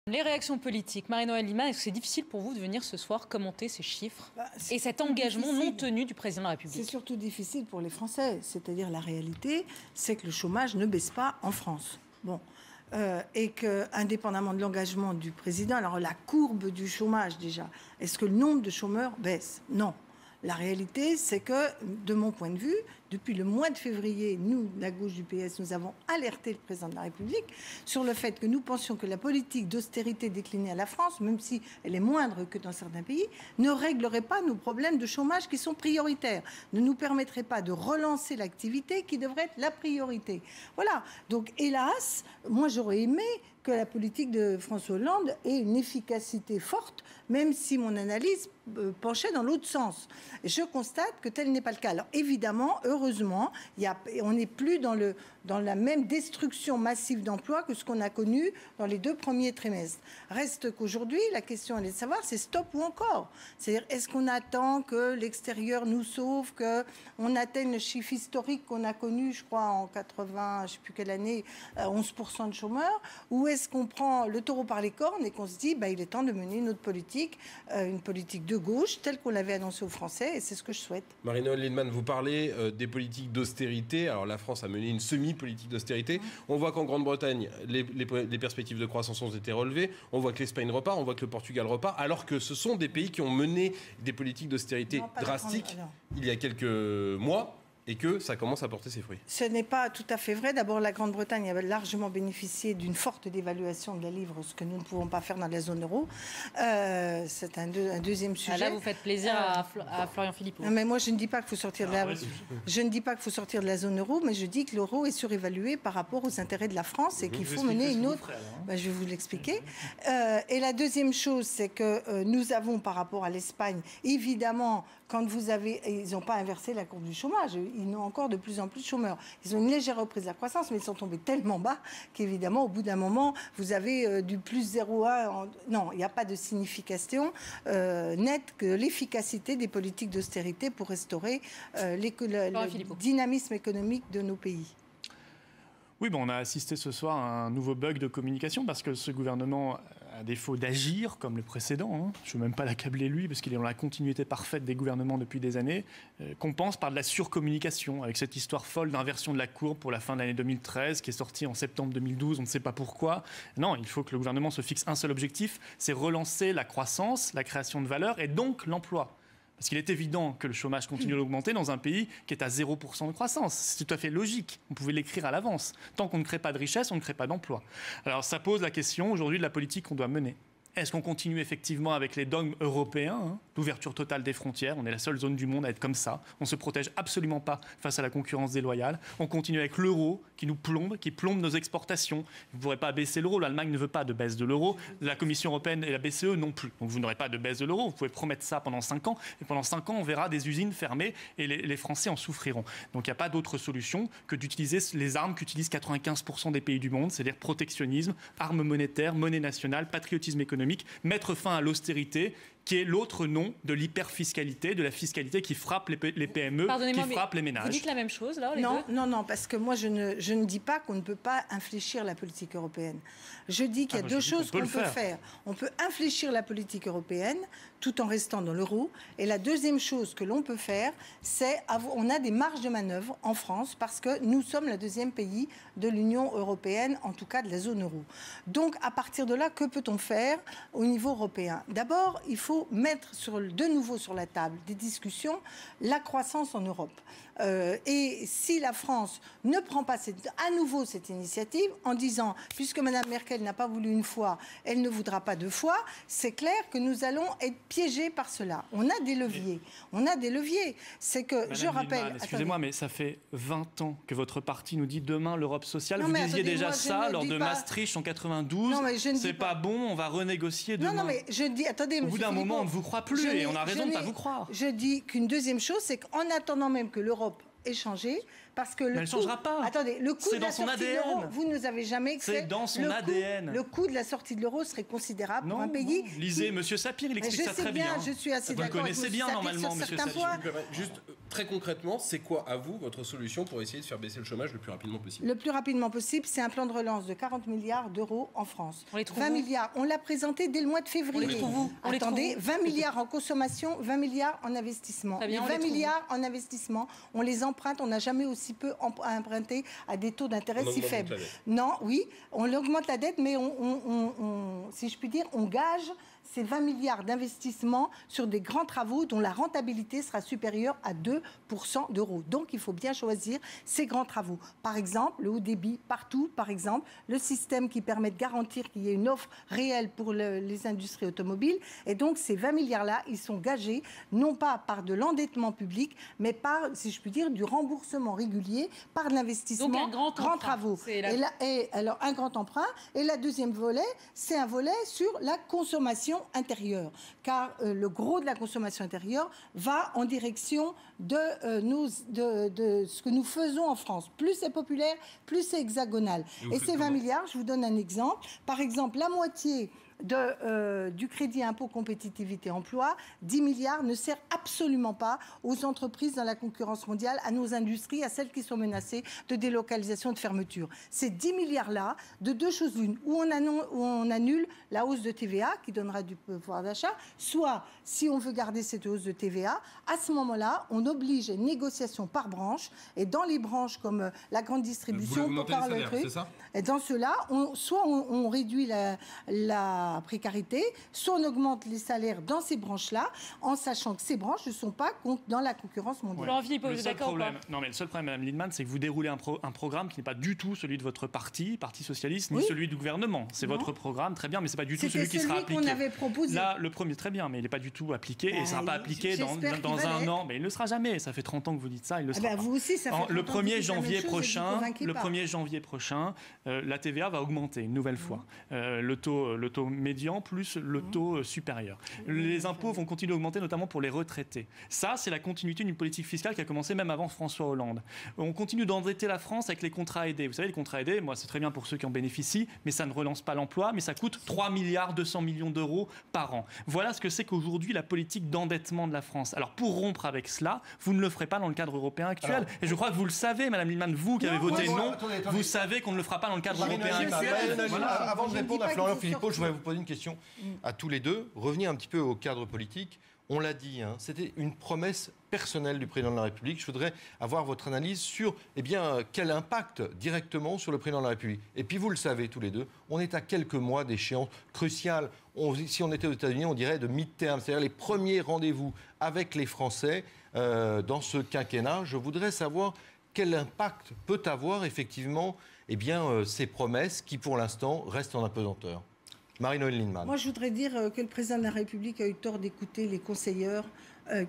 Les réactions politiques. Marie-Noëlle Lienemann, est-ce que c'est difficile pour vous de venir ce soir commenter ces chiffres et cet engagement non tenu du président de la République? C'est surtout difficile pour les Français. C'est-à-dire la réalité, c'est que le chômage ne baisse pas en France. Bon. Et que, indépendamment de l'engagement du président, alors la courbe du chômage déjà, est-ce que le nombre de chômeurs baisse? Non. La réalité, c'est que, de mon point de vue, depuis le mois de février, nous, la gauche du PS, nous avons alerté le président de la République sur le fait que nous pensions que la politique d'austérité déclinée à la France, même si elle est moindre que dans certains pays, ne réglerait pas nos problèmes de chômage qui sont prioritaires, ne nous permettrait pas de relancer l'activité qui devrait être la priorité. Voilà. Donc, hélas, moi, j'aurais aimé que la politique de François Hollande ait une efficacité forte, même si mon analyse penchait dans l'autre sens. Et je constate que tel n'est pas le cas. Alors évidemment, heureusement, on n'est plus dans la même destruction massive d'emplois que ce qu'on a connu dans les 2 premiers trimestres. Reste qu'aujourd'hui, la question elle est de savoir, c'est stop ou encore. C'est-à-dire, est-ce qu'on attend que l'extérieur nous sauve, qu'on atteigne le chiffre historique qu'on a connu, je crois, en 80, je ne sais plus quelle année, 11% de chômeurs, ou est-ce qu'on prend le taureau par les cornes et qu'on se dit, il est temps de mener une autre politique, une politique de gauche, telle qu'on l'avait annoncée aux Français, et c'est ce que je souhaite. Marie-Noëlle Lienemann, vous parlez des politiques d'austérité. Alors la France a mené une semi-politique d'austérité. On voit qu'en Grande-Bretagne, les perspectives de croissance ont été relevées. On voit que l'Espagne repart, on voit que le Portugal repart, alors que ce sont des pays qui ont mené des politiques d'austérité drastiques il y a quelques mois. Et que ça commence à porter ses fruits. Ce n'est pas tout à fait vrai. D'abord, la Grande-Bretagne avait largement bénéficié d'une forte dévaluation de la livre, ce que nous ne pouvons pas faire dans la zone euro. C'est un deuxième sujet. Là, vous faites plaisir à Florian Philippot. Mais moi, je ne dis pas qu'il faut sortir de la... Je ne dis pas qu'il faut sortir de la zone euro, mais je dis que l'euro est surévalué par rapport aux intérêts de la France et qu'il faut mener une autre... Je vais vous l'expliquer. Et la deuxième chose, c'est que nous avons, par rapport à l'Espagne, évidemment, quand vous avez... Ils n'ont pas inversé la courbe du chômage. Ils ont encore de plus en plus de chômeurs. Ils ont une légère reprise de la croissance, mais ils sont tombés tellement bas qu'évidemment, au bout d'un moment, vous avez du plus 0,1. Non, il n'y a pas de signification nette que l'efficacité des politiques d'austérité pour restaurer le dynamisme économique de nos pays. Oui, on a assisté ce soir à un nouveau bug de communication parce que ce gouvernement, à défaut d'agir comme le précédent, je ne veux même pas l'accabler lui parce qu'il est dans la continuité parfaite des gouvernements depuis des années, compense par de la surcommunication avec cette histoire folle d'inversion de la courbe pour la fin de l'année 2013 qui est sortie en septembre 2012, on ne sait pas pourquoi. Non, il faut que le gouvernement se fixe un seul objectif, c'est relancer la croissance, la création de valeur et donc l'emploi. Parce qu'il est évident que le chômage continue d'augmenter dans un pays qui est à 0% de croissance. C'est tout à fait logique. On pouvait l'écrire à l'avance. Tant qu'on ne crée pas de richesse, on ne crée pas d'emploi. Alors ça pose la question aujourd'hui de la politique qu'on doit mener. Est-ce qu'on continue effectivement avec les dogmes européens, l'ouverture totale des frontières? On est la seule zone du monde à être comme ça. On ne se protège absolument pas face à la concurrence déloyale. On continue avec l'euro qui nous plombe, qui plombe nos exportations. Vous ne pourrez pas baisser l'euro. L'Allemagne ne veut pas de baisse de l'euro. La Commission européenne et la BCE non plus. Donc vous n'aurez pas de baisse de l'euro. Vous pouvez promettre ça pendant 5 ans. Et pendant 5 ans, on verra des usines fermées et les Français en souffriront. Donc il n'y a pas d'autre solution que d'utiliser les armes qu'utilisent 95% des pays du monde, c'est-à-dire protectionnisme, armes monétaires, monnaie nationale, patriotisme économique, mettre fin à l'austérité, qui est l'autre nom de l'hyperfiscalité, de la fiscalité qui frappe les PME, qui frappe les ménages. Vous dites la même chose, là, les deux ? Non, parce que moi, je ne dis pas qu'on ne peut pas infléchir la politique européenne. Je dis qu'il y a deux choses qu'on peut faire. On peut infléchir la politique européenne tout en restant dans l'euro. Et la deuxième chose que l'on peut faire, c'est on a des marges de manœuvre en France parce que nous sommes le deuxième pays de l'Union européenne, en tout cas de la zone euro. Donc, à partir de là, que peut-on faire au niveau européen ? D'abord, il faut mettre de nouveau sur la table des discussions la croissance en Europe. Et si la France ne prend pas à nouveau cette initiative en disant, puisque Mme Merkel n'a pas voulu une fois, elle ne voudra pas 2 fois, c'est clair que nous allons être piégés par cela. On a des leviers. C'est que, Madame je rappelle... Lienemann, excusez-moi, mais ça fait 20 ans que votre parti nous dit demain l'Europe sociale. Vous disiez déjà ça lors de Maastricht en 92. C'est pas bon, on va renégocier demain. Non, mais je dis, attendez, au bout d'un moment, on ne vous croit plus et on a raison de ne pas vous croire. Je dis qu'une deuxième chose, c'est qu'en attendant même que l'Europe ait changé, Parce que elle ne changera pas. Attendez, le coût de la sortie de l'euro, vous ne nous avez jamais expliqué. C'est dans son ADN. Le coût de la sortie de l'euro serait considérable pour un pays. Lisez Monsieur Sapir, il explique ça très bien. Je suis assez d'accord avec connaissez bien normalement, Monsieur Sapir. Juste très concrètement, c'est quoi à vous votre solution pour essayer de faire baisser le chômage le plus rapidement possible? Le plus rapidement possible, c'est un plan de relance de 40 milliards d'euros en France. On les trouve 20 milliards. On l'a présenté dès le mois de février. On les trouve où? Attendez, 20 milliards en consommation, 20 milliards en investissement. Bien, les 20 milliards en investissement, on les emprunte. On n'a jamais aussi peu emprunté à des taux d'intérêt si faibles. Non, oui, on augmente la dette, mais si je puis dire, on gage ces 20 milliards d'investissements sur des grands travaux dont la rentabilité sera supérieure à 2% d'euros. Donc, il faut bien choisir ces grands travaux. Par exemple, le haut débit partout, par exemple, le système qui permet de garantir qu'il y ait une offre réelle pour les industries automobiles. Et donc, ces 20 milliards-là, ils sont gagés, non pas par de l'endettement public, mais par, si je puis dire, du remboursement régulier, par de l'investissement. Donc, un grands travaux. Et alors, un grand emprunt. Et la deuxième volet, c'est un volet sur la consommation intérieure, car le gros de la consommation intérieure va en direction de ce que nous faisons en France. Plus c'est populaire, plus c'est hexagonal. Et ces 20 milliards, je vous donne un exemple. Par exemple, la moitié du crédit impôt compétitivité emploi, 10 milliards ne sert absolument pas aux entreprises dans la concurrence mondiale, à nos industries, à celles qui sont menacées de délocalisation, de fermeture. Ces 10 milliards-là, de deux choses l'une, où on annule la hausse de TVA qui donnera du pouvoir d'achat, soit, si on veut garder cette hausse de TVA, à ce moment-là, on oblige une négociation par branche, et dans les branches comme la grande distribution, pour parler le truc, et dans cela, soit on réduit la précarité, soit on augmente les salaires dans ces branches-là, en sachant que ces branches ne sont pas dans la concurrence mondiale. Le seul problème, Madame Lienemann, c'est que vous déroulez un programme qui n'est pas du tout celui de votre Parti socialiste, ni celui du gouvernement. C'est votre programme, très bien, mais c'est pas du tout celui qui sera appliqué. Qu'on avait proposé. Là, le premier, très bien, mais il n'est pas du tout appliqué, et il ne sera pas appliqué dans un an. Mais il ne le sera jamais. Ça fait 30 ans que vous dites ça, il ne le sera pas. Vous aussi, ça fait 30 ans le 1er janvier prochain, la TVA va augmenter une nouvelle fois. Le taux médian plus le taux supérieur. Les impôts vont continuer à augmenter, notamment pour les retraités. Ça, c'est la continuité d'une politique fiscale qui a commencé même avant François Hollande. On continue d'endetter la France avec les contrats aidés. Vous savez, les contrats aidés, moi, c'est très bien pour ceux qui en bénéficient, mais ça ne relance pas l'emploi, mais ça coûte 3 milliards 200 millions d'euros par an. Voilà ce que c'est qu'aujourd'hui la politique d'endettement de la France. Alors, pour rompre avec cela, vous ne le ferez pas dans le cadre européen actuel. Et je crois que vous le savez, Madame Lienemann, vous qui avez voté non, vous savez qu'on ne le fera pas dans le cadre européen actuel. Avant de répondre à Florian Philippot, je voudrais vous poser une question à tous les deux. Revenir un petit peu au cadre politique. On l'a dit, c'était une promesse personnelle du président de la République. Je voudrais avoir votre analyse sur quel impact directement sur le président de la République. Et puis vous le savez tous les deux, on est à quelques mois d'échéance cruciale. Si on était aux États-Unis, on dirait de mid-term, c'est-à-dire les premiers rendez-vous avec les Français dans ce quinquennat. Je voudrais savoir quel impact peut avoir effectivement ces promesses qui pour l'instant restent en apesanteur. Marie-Noëlle Lienemann. Moi, je voudrais dire que le président de la République a eu tort d'écouter les conseilleurs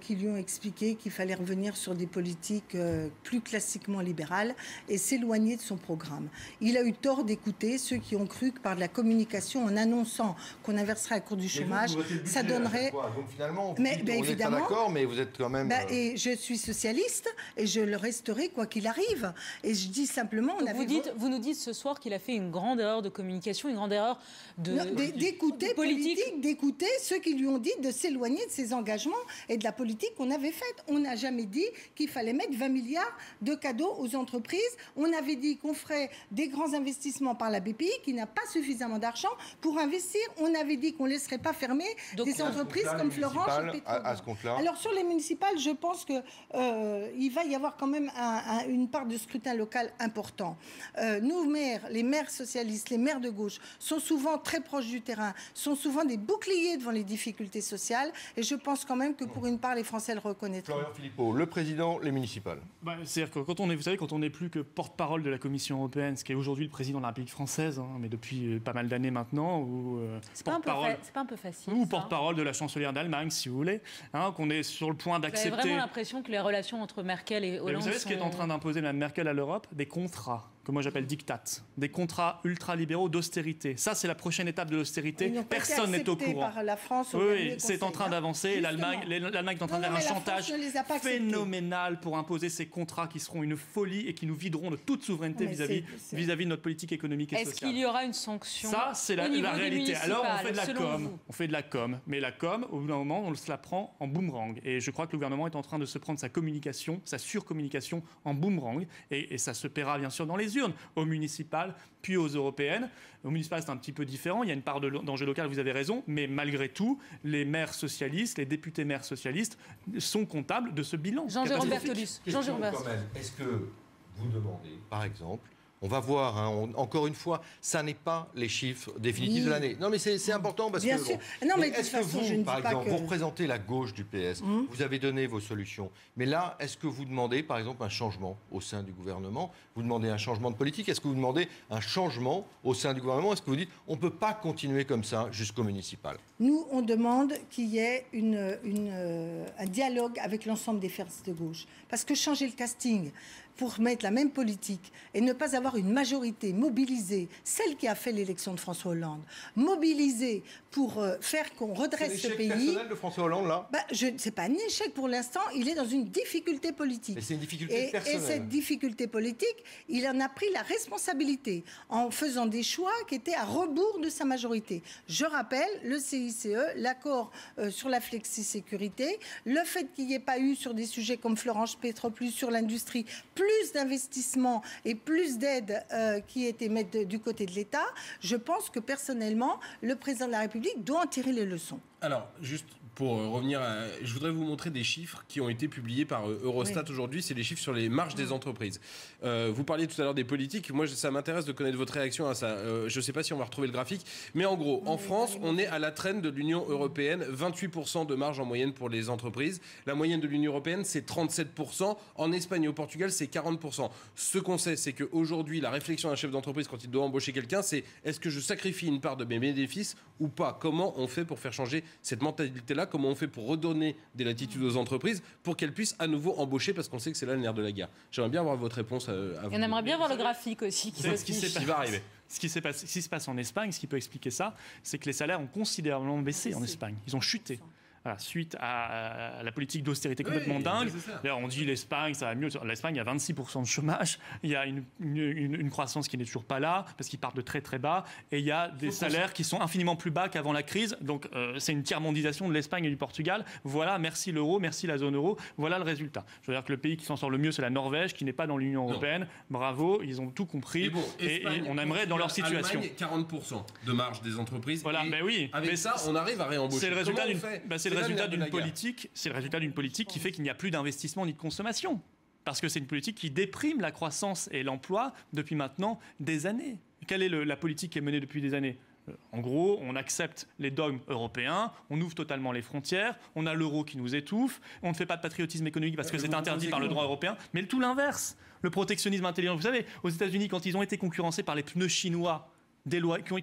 qui lui ont expliqué qu'il fallait revenir sur des politiques plus classiquement libérales et s'éloigner de son programme. Il a eu tort d'écouter ceux qui ont cru que par de la communication, en annonçant qu'on inverserait la courbe du chômage, ça donnerait... Donc finalement, vous évidemment, n'êtes pas d'accord, mais vous êtes quand même... Et je suis socialiste et je le resterai quoi qu'il arrive. Et je dis simplement... Vous nous dites ce soir qu'il a fait une grande erreur de communication, une grande erreur d'écouter politique, d'écouter ceux qui lui ont dit de s'éloigner de ses engagements et de la politique qu'on avait faite. On n'a jamais dit qu'il fallait mettre 20 milliards de cadeaux aux entreprises. On avait dit qu'on ferait des grands investissements par la BPI qui n'a pas suffisamment d'argent pour investir. On avait dit qu'on ne laisserait pas fermer des entreprises comme Florange et Pétrole. À ce compte-là. Alors sur les municipales, je pense qu'il va y avoir quand même une part de scrutin local important. Nos maires, les maires socialistes, les maires de gauche sont souvent très proches du terrain, sont souvent des boucliers devant les difficultés sociales et je pense quand même que pour une part, les Français le reconnaîtront. Florian Philippot, le président, les municipales. C'est-à-dire que quand on n'est plus que porte-parole de la Commission européenne, ce qui est aujourd'hui le président de la République française, mais depuis pas mal d'années maintenant, ou c'est pas un peu facile. Ou porte-parole de la chancelière d'Allemagne, si vous voulez, qu'on est sur le point d'accepter. J'ai vraiment l'impression que les relations entre Merkel et Hollande. Vous savez ce qu'est en train d'imposer Mme Merkel à l'Europe ? Des contrats. que moi j'appelle diktat, des contrats ultralibéraux d'austérité. Ça, c'est la prochaine étape de l'austérité. Personne n'est au courant. Par la France oui, c'est en train d'avancer. L'Allemagne est en train de faire un chantage phénoménal pour imposer ces contrats qui seront une folie et qui nous videront de toute souveraineté vis-à-vis de notre politique économique et sociale. Est-ce qu'il y aura une sanction? Ça, c'est la réalité. Alors, on fait de la com. On fait de la com. Mais la com, au bout d'un moment, on se la prend en boomerang. Et je crois que le gouvernement est en train de se prendre sa communication, sa surcommunication en boomerang. Et ça se paiera bien sûr dans les urnes, aux municipales, puis aux européennes. Au municipal, c'est un petit peu différent. Il y a une part d'enjeu local, vous avez raison. Mais malgré tout, les maires socialistes, les députés maires socialistes sont comptables de ce bilan. Jean-Jérôme Bertolus. Est-ce que vous demandez, par exemple, on va voir, encore une fois, ça n'est pas les chiffres définitifs de l'année. Non, mais c'est important parce bien que... sûr. Non, mais est-ce que vous, par exemple, vous représentez la gauche du PS, vous avez donné vos solutions. Mais là, est-ce que vous demandez, par exemple, un changement au sein du gouvernement? Vous demandez un changement de politique? Est-ce que vous demandez un changement au sein du gouvernement? Est-ce que vous dites, on ne peut pas continuer comme ça jusqu'au municipal? Nous, on demande qu'il y ait un dialogue avec l'ensemble des forces de gauche. Parce que changer le casting pour mettre la même politique et ne pas avoir une majorité mobilisée, celle qui a fait l'élection de François Hollande, mobilisée pour faire qu'on redresse ce pays... C'est l'échec personnel de François Hollande, là? C'est pas un échec pour l'instant, il est dans une difficulté politique. Mais c'est une difficulté personnelle. Et cette difficulté politique, il en a pris la responsabilité en faisant des choix qui étaient à rebours de sa majorité. Je rappelle, le CICE, l'accord sur la flexi-sécurité, le fait qu'il n'y ait pas eu sur des sujets comme Florence Petroplus, sur l'industrie, plus d'investissements et plus d'aides qui étaient mises du côté de l'État, je pense que personnellement, le président de la République doit en tirer les leçons. Alors, juste pour revenir je voudrais vous montrer des chiffres qui ont été publiés par Eurostat aujourd'hui. C'est les chiffres sur les marges des entreprises. Vous parliez tout à l'heure des politiques. Moi, ça m'intéresse de connaître votre réaction à ça. Je ne sais pas si on va retrouver le graphique. Mais en gros, en France, on est à la traîne de l'Union européenne. 28% de marge en moyenne pour les entreprises. La moyenne de l'Union européenne, c'est 37%. En Espagne et au Portugal, c'est 40%. Ce qu'on sait, c'est qu'aujourd'hui, la réflexion d'un chef d'entreprise quand il doit embaucher quelqu'un, c'est est-ce que je sacrifie une part de mes bénéfices ou pas? Comment on fait pour faire changer cette mentalité-là? Comment on fait pour redonner des latitudes aux entreprises pour qu'elles puissent à nouveau embaucher, parce qu'on sait que c'est là le nerf de la guerre. J'aimerais bien avoir votre réponse à vous. On aimerait bien voir le graphique aussi. C'est ce qui va arriver. Ce qui se passe en Espagne, ce qui peut expliquer ça, c'est que les salaires ont considérablement baissé en Espagne. Ils ont chuté. Voilà, suite à la politique d'austérité complètement dingue. D'ailleurs, on dit l'Espagne, ça va mieux. L'Espagne, il y a 26% de chômage. Il y a une croissance qui n'est toujours pas là, parce qu'ils partent de très très bas. Et il y a des salaires qui sont infiniment plus bas qu'avant la crise. Donc, c'est une tiers-mondisation de l'Espagne et du Portugal. Voilà, merci l'euro, merci la zone euro. Voilà le résultat. Je veux dire que le pays qui s'en sort le mieux, c'est la Norvège, qui n'est pas dans l'Union européenne. Bravo, ils ont tout compris. Et on aimerait dans leur situation. Allemagne, 40% de marge des entreprises. Voilà, mais oui. Avec ça, on arrive à réembaucher. C'est le résultat d'une politique qui fait qu'il n'y a plus d'investissement ni de consommation. Parce que c'est une politique qui déprime la croissance et l'emploi depuis maintenant des années. Quelle est la politique qui est menée depuis des années ? En gros, on accepte les dogmes européens, on ouvre totalement les frontières, on a l'euro qui nous étouffe, on ne fait pas de patriotisme économique parce que c'est interdit par le droit européen, mais tout l'inverse, le protectionnisme intelligent. Vous savez, aux États-Unis, quand ils ont été concurrencés par les pneus chinois,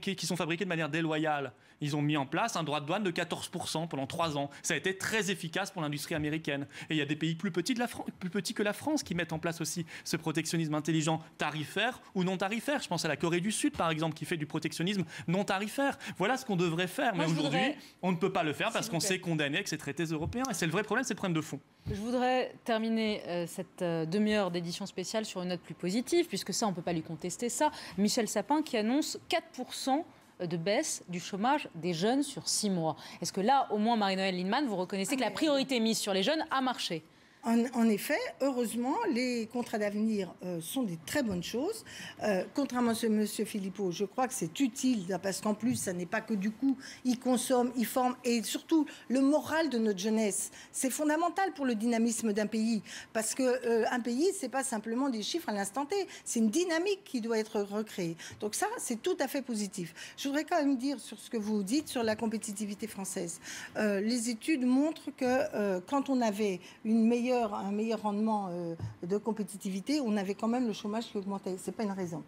qui sont fabriqués de manière déloyale. Ils ont mis en place un droit de douane de 14% pendant 3 ans. Ça a été très efficace pour l'industrie américaine. Et il y a des pays plus petits que la France qui mettent en place aussi ce protectionnisme intelligent tarifaire ou non tarifaire. Je pense à la Corée du Sud, par exemple, qui fait du protectionnisme non tarifaire. Voilà ce qu'on devrait faire. Mais aujourd'hui, on ne peut pas le faire parce qu'on s'est condamné avec ces traités européens. Et c'est le vrai problème, c'est le problème de fond. Je voudrais terminer cette demi-heure d'édition spéciale sur une note plus positive, puisque ça, on ne peut pas lui contester ça. Michel Sapin qui annonce 4% de baisse du chômage des jeunes sur 6 mois. Est-ce que là, au moins, Marie-Noëlle Lienemann, vous reconnaissez que la priorité mise sur les jeunes a marché ? En effet, heureusement, les contrats d'avenir sont des très bonnes choses. Contrairement à M. Philippot, je crois que c'est utile, parce qu'en plus, ça n'est pas que du coup, ils consomment, ils forment, et surtout, le moral de notre jeunesse, c'est fondamental pour le dynamisme d'un pays. Parce qu'un pays, ce n'est pas simplement des chiffres à l'instant T, c'est une dynamique qui doit être recréée. Donc ça, c'est tout à fait positif. Je voudrais quand même dire sur ce que vous dites sur la compétitivité française. Les études montrent que quand on avait une meilleure meilleur rendement de compétitivité, on avait quand même le chômage qui augmentait. C'est pas une raison.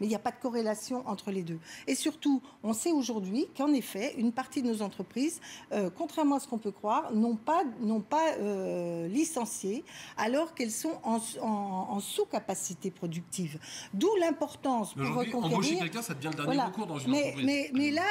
Mais il n'y a pas de corrélation entre les deux. Et surtout, on sait aujourd'hui qu'en effet, une partie de nos entreprises, contrairement à ce qu'on peut croire, n'ont pas licencié alors qu'elles sont en sous-capacité productive. D'où l'importance pour reconquérir... Embaucher quelqu'un, ça devient le dernier recours dans une entreprise. Mais là,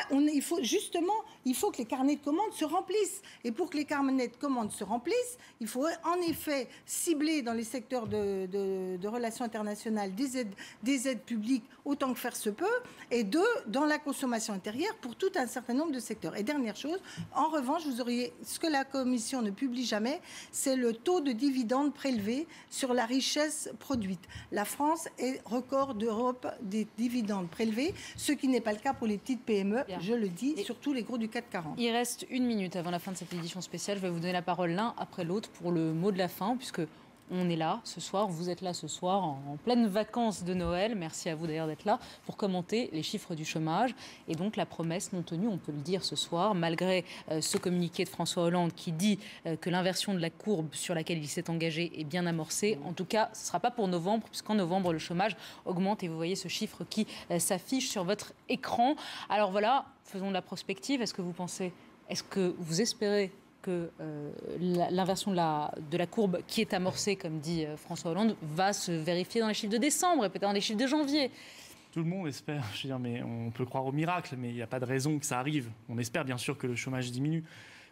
il faut que les carnets de commandes se remplissent. Et pour que les carnets de commandes se remplissent, il faut en effet cibler dans les secteurs de relations internationales des aides publiques autant que faire se peut, et dans la consommation intérieure pour tout un certain nombre de secteurs. Et dernière chose, en revanche, ce que la Commission ne publie jamais, c'est le taux de dividendes prélevés sur la richesse produite. La France est record d'Europe des dividendes prélevés, ce qui n'est pas le cas pour les petites PME, bien. Je le dis, surtout les gros du CAC 40. Il reste 1 minute avant la fin de cette édition spéciale. Je vais vous donner la parole l'un après l'autre pour le mot de la fin, puisque on est là ce soir, vous êtes là ce soir en pleine vacances de Noël. Merci à vous d'ailleurs d'être là pour commenter les chiffres du chômage et donc la promesse non tenue, on peut le dire ce soir, malgré ce communiqué de François Hollande qui dit que l'inversion de la courbe sur laquelle il s'est engagé est bien amorcée. En tout cas, ce ne sera pas pour novembre, puisqu'en novembre, le chômage augmente et vous voyez ce chiffre qui s'affiche sur votre écran. Alors voilà, faisons de la prospective. Est-ce que vous espérez que l'inversion de la courbe qui est amorcée, comme dit François Hollande, va se vérifier dans les chiffres de décembre et peut-être dans les chiffres de janvier? Tout le monde espère, je veux dire, mais on peut croire au miracle, mais il n'y a pas de raison que ça arrive. On espère bien sûr que le chômage diminue.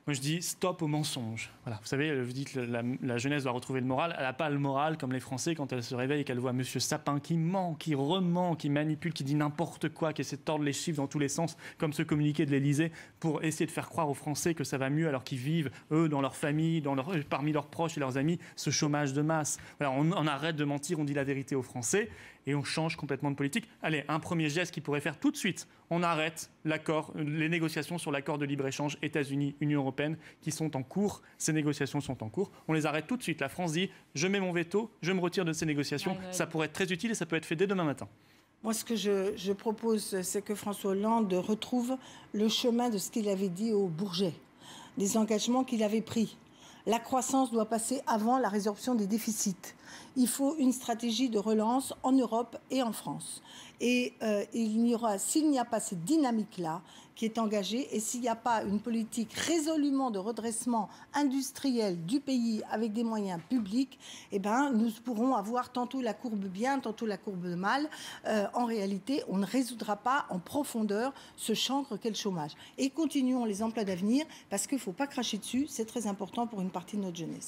Moi, je dis stop au mensonge. Voilà. Vous savez, vous dites que la jeunesse doit retrouver le moral. Elle n'a pas le moral comme les Français quand elle se réveille et qu'elle voit M. Sapin qui ment, qui rement, qui manipule, qui dit n'importe quoi, qui essaie de tordre les chiffres dans tous les sens, comme ce communiqué de l'Élysée, pour essayer de faire croire aux Français que ça va mieux alors qu'ils vivent, eux, dans leur famille, parmi leurs proches et leurs amis, ce chômage de masse. Voilà, on arrête de mentir, on dit la vérité aux Français et on change complètement de politique. Allez, un premier geste qu'il pourrait faire tout de suite, on arrête les négociations sur l'accord de libre-échange États-Unis-Union européenne qui sont en cours. Ces négociations sont en cours. On les arrête tout de suite. La France dit « je mets mon veto, je me retire de ces négociations ». Ça pourrait être très utile et ça peut être fait dès demain matin. Moi, ce que je propose, c'est que François Hollande retrouve le chemin de ce qu'il avait dit aux Bourget, des engagements qu'il avait pris. La croissance doit passer avant la résorption des déficits. Il faut une stratégie de relance en Europe et en France. Et s'il n'y a pas cette dynamique-là qui est engagée, et s'il n'y a pas une politique résolument de redressement industriel du pays avec des moyens publics, eh ben, nous pourrons avoir tantôt la courbe bien, tantôt la courbe mal. En réalité, on ne résoudra pas en profondeur ce chancre qu'est le chômage. Et continuons les emplois d'avenir, parce qu'il ne faut pas cracher dessus, c'est très important pour une partie de notre jeunesse.